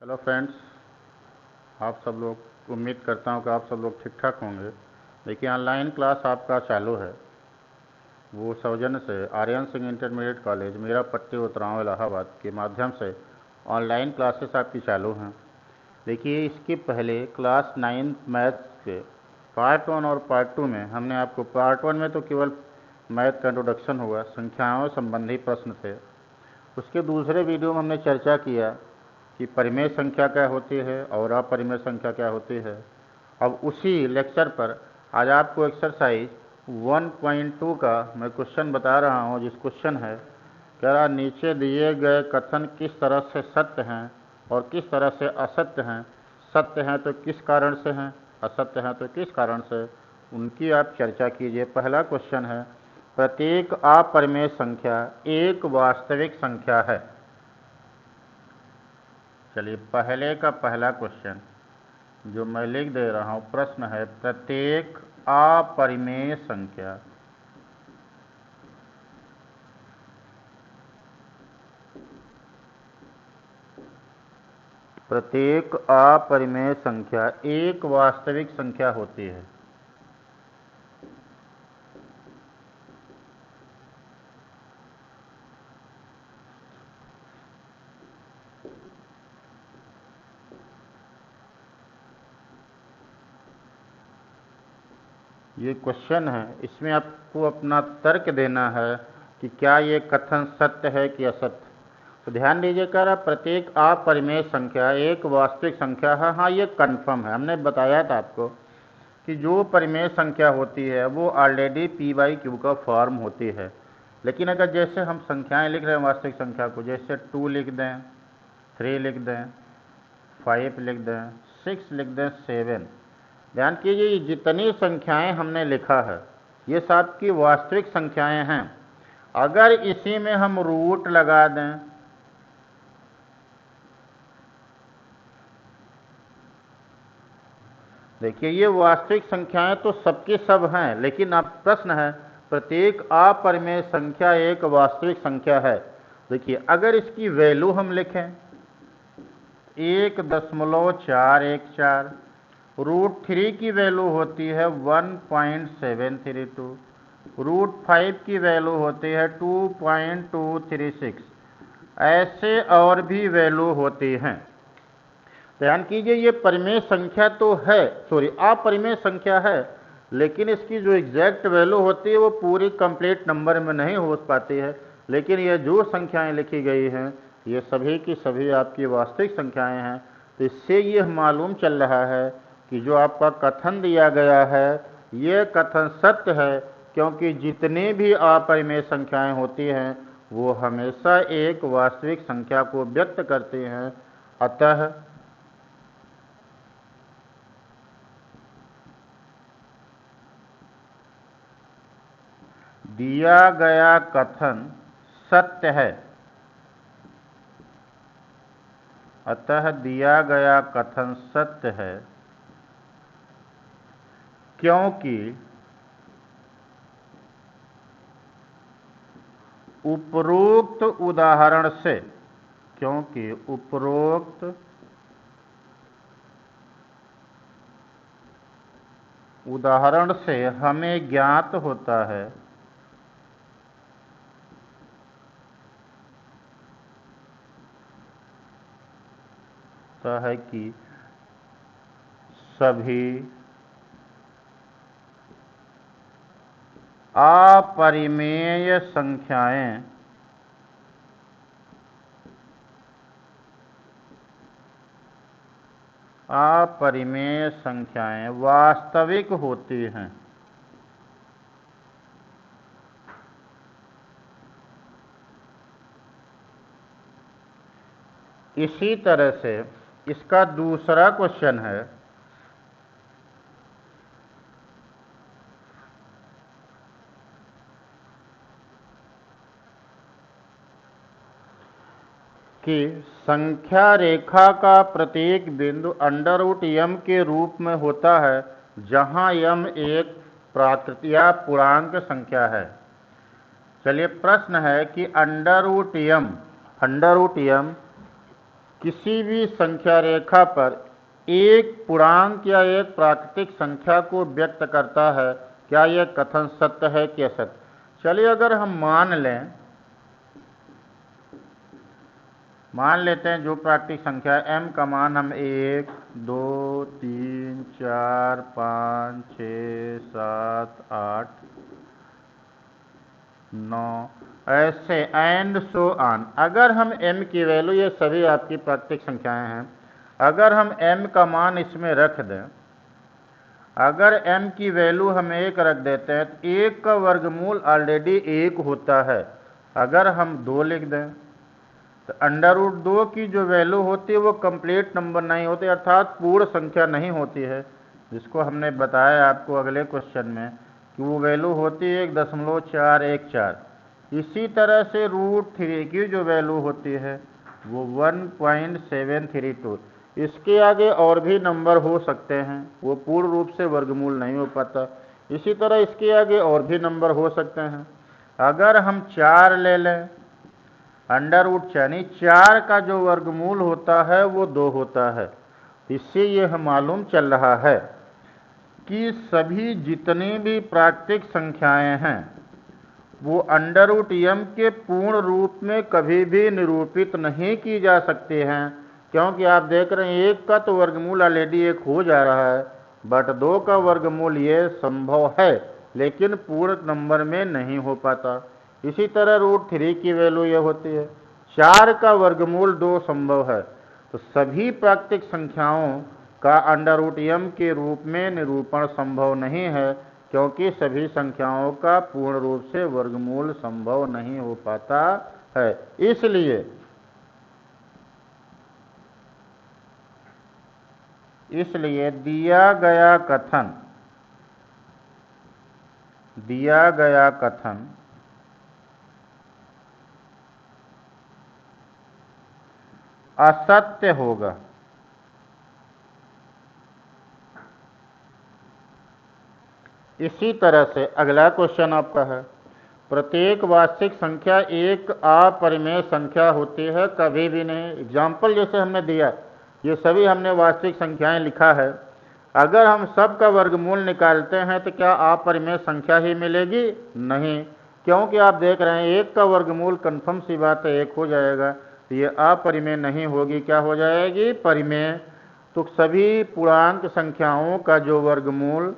Hello friends, आप सब लोग उम्मीद करता हूँ कि आप सब लोग ठीक ठाक होंगे। देखिए, ऑनलाइन क्लास आपका चालू है। वो सौजन्य से आर्यन सिंह इंटरमीडिएट कॉलेज मेरा पट्टी उतराव इलाहाबाद के माध्यम से ऑनलाइन क्लासेस आपकी चालू हैं। देखिए, इसके पहले क्लास 9 मैथ्स के पार्ट 1 और पार्ट 2 में हमने आपको पार्ट 1 में तो केवल मैथ का इंट्रोडक्शन हुआ, संख्याओं संबंधी प्रश्न थे। उसके दूसरे वीडियो में हमने चर्चा किया कि परिमेय संख्या क्या होती है और अपरिमेय संख्या क्या होती है। अब उसी लेक्चर पर आज आपको एक्सरसाइज 1.2 का मैं क्वेश्चन बता रहा हूँ, जिस क्वेश्चन है कह रहा नीचे दिए गए कथन किस तरह से सत्य हैं और किस तरह से असत्य हैं। सत्य हैं तो किस कारण से हैं, असत्य हैं तो किस कारण से, उनकी आप चर्चा कीजिए। पहला क्वेश्चन है, प्रत्येक अपरिमेय संख्या एक वास्तविक संख्या है। चलिए, पहले का पहला क्वेश्चन जो मैं लिख दे रहा हूँ, प्रश्न है प्रत्येक अपरिमेय संख्या प्रत्येक अपरिमेय संख्या एक वास्तविक संख्या होती है। ये क्वेश्चन है, इसमें आपको अपना तर्क देना है कि क्या ये कथन सत्य है कि असत्य। तो ध्यान दीजिएगा, प्रत्येक अपरिमेय संख्या एक वास्तविक संख्या है। हाँ, ये कन्फर्म है। हमने बताया था आपको कि जो परिमेय संख्या होती है वो ऑलरेडी p/q का फॉर्म होती है। लेकिन अगर जैसे हम संख्याएं लिख रहे हैं वास्तविक संख्या को, जैसे 2 लिख दें, 3 लिख दें, 5 लिख दें, 6 लिख दें, 7, ध्यान कीजिए ये जितनी संख्याएं हमने लिखा है ये सब की वास्तविक संख्याएं हैं। अगर इसी में हम रूट लगा दें, देखिए ये वास्तविक संख्याएं तो सबकी सब हैं, लेकिन अब प्रश्न है प्रत्येक अपरिमेय संख्या एक वास्तविक संख्या है। देखिए, अगर इसकी वैल्यू हम लिखें 1.414, √3 की वैल्यू होती है 1.732, √5 की वैल्यू होती है 2.236, ऐसे और भी वैल्यू होती हैं। ध्यान कीजिए, ये परिमेय संख्या तो है, अपरिमेय संख्या है, लेकिन इसकी जो एग्जैक्ट वैल्यू होती है वो पूरी कंप्लीट नंबर में नहीं हो पाती है। लेकिन ये जो संख्याएं लिखी गई हैं ये सभी की सभी आपकी वास्तविक संख्याएं हैं। तो इससे ये मालूम चल रहा है कि जो आपका कथन दिया गया है ये कथन सत्य है, क्योंकि जितनी भी अपरिमेय संख्याएं होती हैं वो हमेशा एक वास्तविक संख्या को व्यक्त करती हैं। अतः दिया गया कथन सत्य है। अतः दिया गया कथन सत्य है क्योंकि उपरोक्त उदाहरण से, क्योंकि उपरोक्त उदाहरण से हमें ज्ञात होता है कि सभी अपरिमेय संख्याएं वास्तविक होती हैं। इसी तरह से इसका दूसरा क्वेश्चन है कि संख्या रेखा का प्रत्येक बिंदु √m के रूप में होता है, जहां m एक प्राकृत या पूर्णांक संख्या है। चलिए, प्रश्न है कि √m किसी भी संख्या रेखा पर एक पूर्णांक या एक प्राकृतिक संख्या को व्यक्त करता है, क्या यह कथन सत्य है कि असत्य? चलिए अगर हम मान लेते हैं जो प्राकृतिक संख्या m का मान हम 1, 2, 3, 4, 5, 6, 7, 8, 9 ऐसे एंड सो ऑन। अगर हम m की वैल्यू, ये सभी आपकी प्राकृतिक संख्याएं हैं, अगर हम m का मान इसमें रख दें, अगर m की वैल्यू हम 1 रख देते हैं तो 1 का वर्गमूल ऑलरेडी 1 होता है। अगर हम 2 लिख दें तो √2 की जो वैल्यू होती है वो कंप्लीट नंबर नहीं होती, अर्थात पूर्ण संख्या नहीं होती है, जिसको हमने बताया आपको अगले क्वेश्चन में कि वो वैल्यू होती है 1.414। इसी तरह से √3 की जो वैल्यू होती है वो 1.732। इसके आगे और भी नंबर हो सकते हैं, वो पूर्ण रूप से वर्गमूल नहीं हो पाता। इसी तरह इसके आगे और भी नंबर हो सकते हैं। अगर हम 4 ले लें, √4 यानी 4 का जो वर्गमूल होता है वो 2 होता है। इससे यह मालूम चल रहा है कि सभी जितनी भी प्राकृतिक संख्याएं हैं वो √m के पूर्ण रूप में कभी भी निरूपित नहीं की जा सकती हैं, क्योंकि आप देख रहे हैं 1 का तो वर्गमूल ऑलरेडी 1 हो जा रहा है, बट 2 का वर्गमूल ये संभव है लेकिन पूर्ण नंबर में नहीं हो पाता। इसी तरह √3 की वैल्यू ये होती है, 4 का वर्गमूल 2 संभव है। तो सभी प्राकृतिक संख्याओं का √m के रूप में निरूपण संभव नहीं है, क्योंकि सभी संख्याओं का पूर्ण रूप से वर्गमूल संभव नहीं हो पाता है। इसलिए दिया गया कथन असत्य होगा। इसी तरह से अगला क्वेश्चन आपका है, प्रत्येक वास्तविक संख्या एक अपरिमेय संख्या होती है, कभी भी नहीं। एग्जाम्पल जैसे हमने दिया, ये सभी हमने वास्तविक संख्याएं लिखा है। अगर हम सब का वर्गमूल निकालते हैं तो क्या अपरिमेय संख्या ही मिलेगी? नहीं, क्योंकि आप देख रहे हैं 1 का वर्गमूल कन्फर्म सी बात है 1 हो जाएगा, तो ये अपरिमेय नहीं होगी, क्या हो जाएगी? परिमेय। तो सभी पूर्णांक संख्याओं का जो वर्गमूल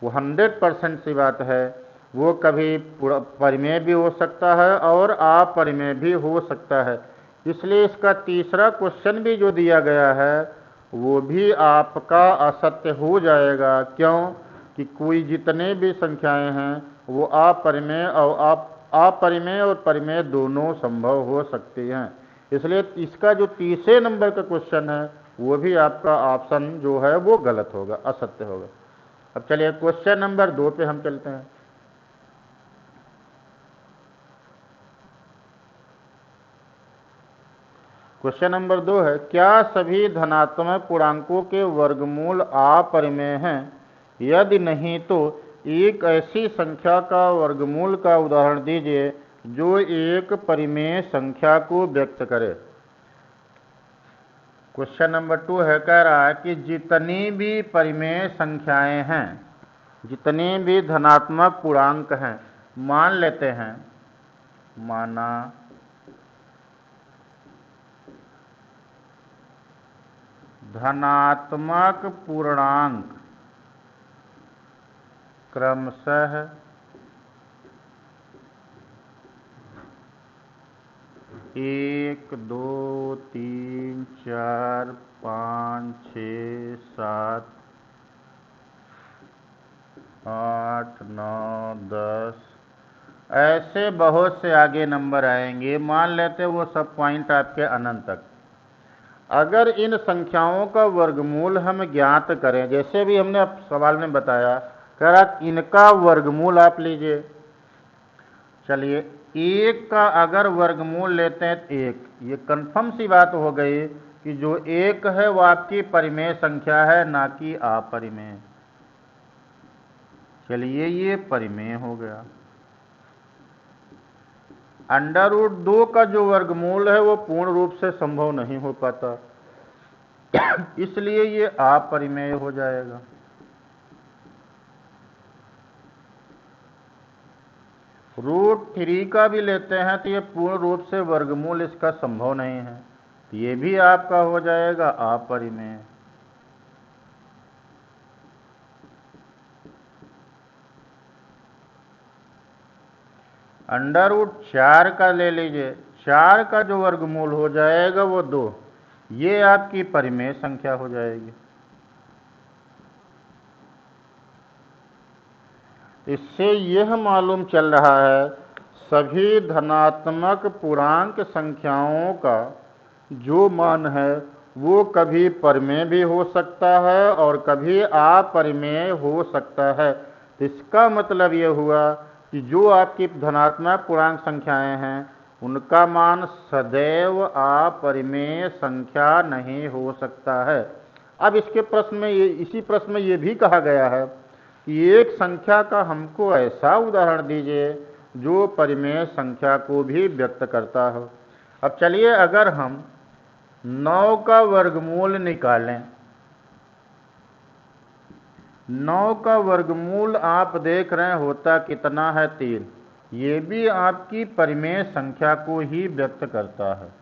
वो 100% सी बात है, वो कभी परिमेय भी हो सकता है और अपरिमेय भी हो सकता है। इसलिए इसका तीसरा क्वेश्चन भी जो दिया गया है वो भी आपका असत्य हो जाएगा। क्यों? कि कोई जितने भी संख्याएं हैं वो अपरिमेय और परिमेय दोनों संभव हो सकती हैं। इसलिए इसका जो तीसरे नंबर का क्वेश्चन है वो भी आपका ऑप्शन जो है वो गलत होगा, असत्य होगा। अब चलिए क्वेश्चन नंबर 2 पे हम चलते हैं। क्वेश्चन नंबर 2 है, क्या सभी धनात्मक पूर्णांकों के वर्गमूल अपरिमेय हैं? यदि नहीं तो एक ऐसी संख्या का वर्गमूल का उदाहरण दीजिए जो एक परिमेय संख्या को व्यक्त करे। क्वेश्चन नंबर 2 है, कह रहा है कि जितनी भी परिमेय संख्याएं हैं, जितने भी धनात्मक पूर्णांक हैं, मान लेते हैं, माना धनात्मक पूर्णांक क्रमशः 1, 2, 3, 4, 5, 6, 7, 8, 9, 10 ऐसे बहुत से आगे नंबर आएंगे। मान लेते वो सब पॉइंट आपके अनंत तक। अगर इन संख्याओं का वर्गमूल हम ज्ञात करें, जैसे भी हमने सवाल में बताया, कह रहा इनका वर्गमूल आप लीजिए। चलिए 1 का अगर वर्गमूल लेते हैं तो 1, ये कन्फर्म सी बात हो गई कि जो 1 है वो आपकी परिमेय संख्या है, ना कि अपरिमेय। चलिए ये परिमेय हो गया। अंडर रूट 2 का जो वर्गमूल है वो पूर्ण रूप से संभव नहीं हो पाता, इसलिए ये अपरिमेय हो जाएगा। √3 का भी लेते हैं तो ये पूर्ण रूप से वर्गमूल इसका संभव नहीं है, तो ये भी आपका हो जाएगा अपरिमेय। √4 का ले लीजिए, 4 का जो वर्गमूल हो जाएगा वो 2, ये आपकी परिमेय संख्या हो जाएगी। इससे यह मालूम चल रहा है सभी धनात्मक पूर्णांक संख्याओं का जो मान है वो कभी परिमेय भी हो सकता है और कभी अपरिमेय हो सकता है। तो इसका मतलब ये हुआ कि जो आपकी धनात्मक पूर्णांक संख्याएं हैं उनका मान सदैव अपरिमेय संख्या नहीं हो सकता है। अब इसके प्रश्न में इसी प्रश्न में ये भी कहा गया है कि एक संख्या का हमको ऐसा उदाहरण दीजिए जो परिमेय संख्या को भी व्यक्त करता हो। अब चलिए अगर हम 9 का वर्गमूल निकालें, 9 का वर्गमूल आप देख रहे हैं होता कितना है 3, ये भी आपकी परिमेय संख्या को ही व्यक्त करता है।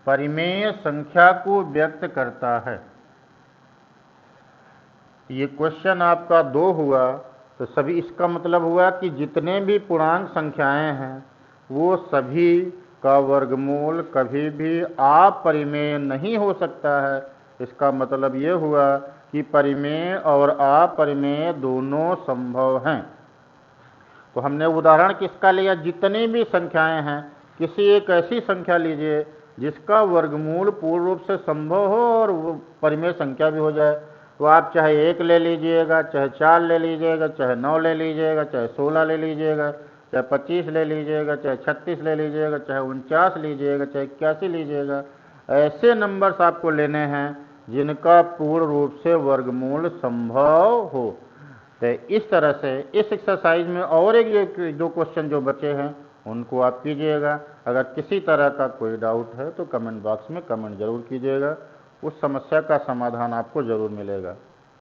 परिमेय संख्या को व्यक्त करता है। ये क्वेश्चन आपका 2 हुआ, तो सभी इसका मतलब हुआ कि जितने भी पूर्णांक संख्याएं हैं वो सभी का वर्गमूल कभी भी अपरिमेय नहीं हो सकता है। इसका मतलब ये हुआ कि परिमेय और अपरिमेय दोनों संभव हैं। तो हमने उदाहरण किसका लिया, जितनी भी संख्याएं हैं किसी एक ऐसी संख्या लीजिए जिसका वर्गमूल पूर्ण रूप से संभव हो और वो परिमेय संख्या भी हो जाए। तो आप चाहे 1 ले लीजिएगा, चाहे 4 ले लीजिएगा, चाहे 9 ले लीजिएगा, चाहे 16 ले लीजिएगा, चाहे 25 ले लीजिएगा, चाहे 36 ले लीजिएगा, चाहे 49 लीजिएगा, चाहे 81 लीजिएगा। ऐसे नंबर्स आपको लेने हैं जिनका पूर्ण रूप से वर्गमूल संभव हो। तो इस तरह से इस एक्सरसाइज में और एक 2 क्वेश्चन जो बचे हैं उनको आप कीजिएगा। अगर किसी तरह का कोई डाउट है तो कमेंट बॉक्स में कमेंट जरूर कीजिएगा, उस समस्या का समाधान आपको जरूर मिलेगा।